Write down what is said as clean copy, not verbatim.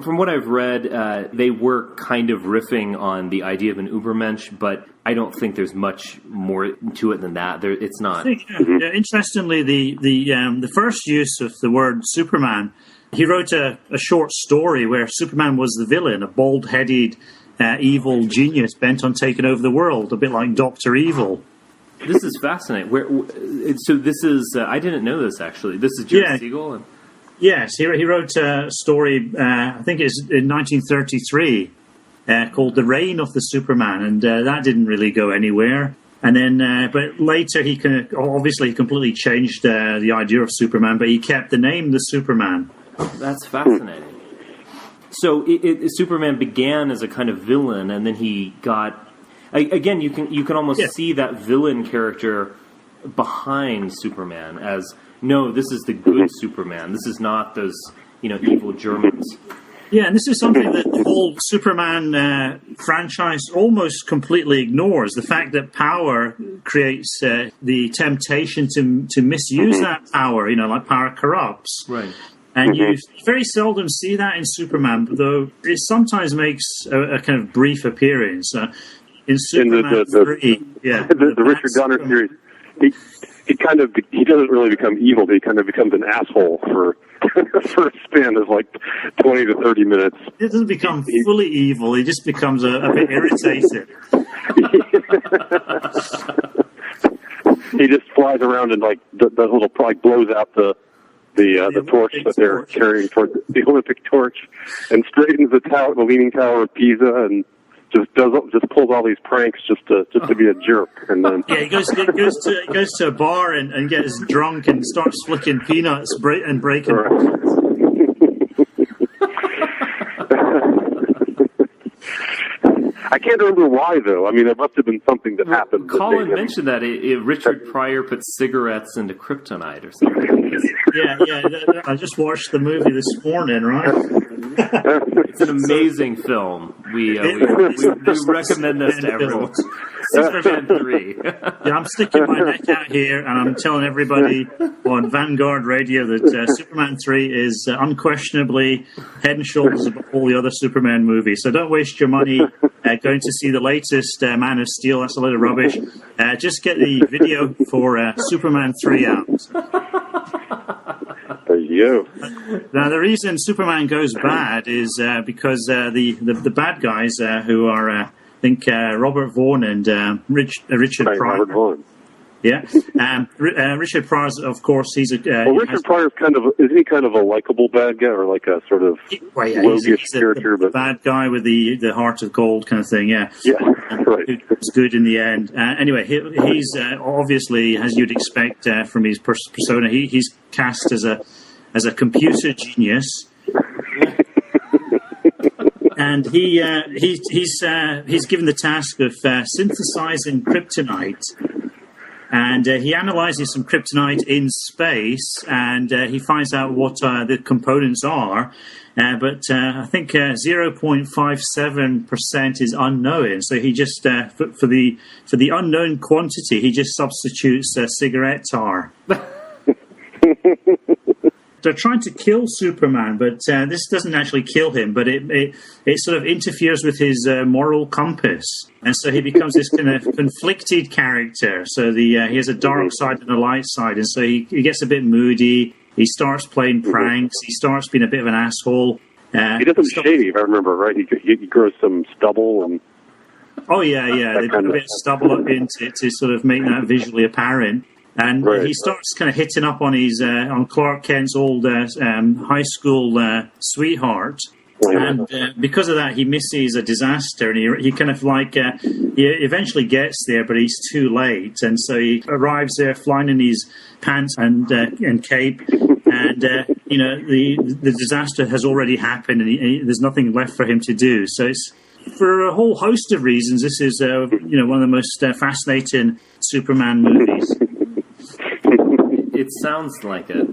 From what I've read, they were kind of riffing on the idea of an Ubermensch, but I don't think there's much more to it than that. It's not. Interestingly, the first use of the word Superman, he wrote a short story where Superman was the villain, a bald-headed, evil genius bent on taking over the world, a bit like Dr. Evil. This is fascinating. So this is, I didn't know this, actually. This is Joe Siegel? Yes, he wrote a story, I think it's in 1933, called The Reign of the Superman, and that didn't really go anywhere. And then, but later he obviously completely changed the idea of Superman, but he kept the name the Superman. That's fascinating. So Superman began as a kind of villain, and then he got... Again, you can almost see that villain character behind Superman as... No, this is the good Superman. This is not those, evil Germans. Yeah, and this is something that the whole Superman franchise almost completely ignores. The fact that power creates the temptation to misuse that power, like power corrupts. Right. And you very seldom see that in Superman, though it sometimes makes a kind of brief appearance. In Superman 3, the Richard Donner series, he doesn't really become evil. He kind of becomes an asshole for a span of like 20 to 30 minutes. He doesn't become fully evil. He just becomes a bit irritated. He just flies around and the little blows out the torch that they're carrying toward the Olympic torch, and straightens the Leaning Tower of Pisa, and just pulls all these pranks just to be a jerk. And then he goes to a bar and gets drunk and starts flicking peanuts and breaking. Right. I can't remember why, though. I mean, it must have been something that happened. Colin mentioned that Richard Pryor put cigarettes into kryptonite or something. Yeah. I just watched the movie this morning, right? It's an amazing film. We recommend this to everyone. Superman 3. Yeah, I'm sticking my neck out here, and I'm telling everybody on Vanguard Radio that Superman 3 is unquestionably head and shoulders above all the other Superman movies. So don't waste your money going to see the latest Man of Steel. That's a load of rubbish. Just get the video for Superman 3 out. There you go. Now, the reason Superman goes bad is because the bad guys who are, I think, Robert Vaughn and Richard Pryor. Robert Vaughn. Yeah. Richard Pryor, of course, he's a... Richard Pryor's isn't he kind of a likable bad guy, or like a sort of roguish character? But bad guy with the heart of gold kind of thing, yeah. Yeah, right. It's good in the end. Anyway, he's obviously, as you'd expect from his persona, he's cast as a computer genius. And he's given the task of synthesizing kryptonite. And he analyzes some kryptonite in space, and he finds out what the components are. But I think 0.57% is unknown. So he just for the unknown quantity, he just substitutes cigarette tar. They're trying to kill Superman, but this doesn't actually kill him, but it sort of interferes with his moral compass. And so he becomes this kind of conflicted character. So he has a dark side and a light side, and so he gets a bit moody. He starts playing pranks. He starts being a bit of an asshole. He doesn't shave, I remember, right? He grows some stubble. And oh, yeah. They put a bit of stubble up into it to sort of make that visually apparent. And he starts kind of hitting up on his on Clark Kent's old high school sweetheart. And because of that, he misses a disaster, and he kind of he eventually gets there, but he's too late. And so he arrives there flying in his pants and cape, and the disaster has already happened, and there's nothing left for him to do. So it's, for a whole host of reasons, this is one of the most fascinating Superman movies. It sounds like it.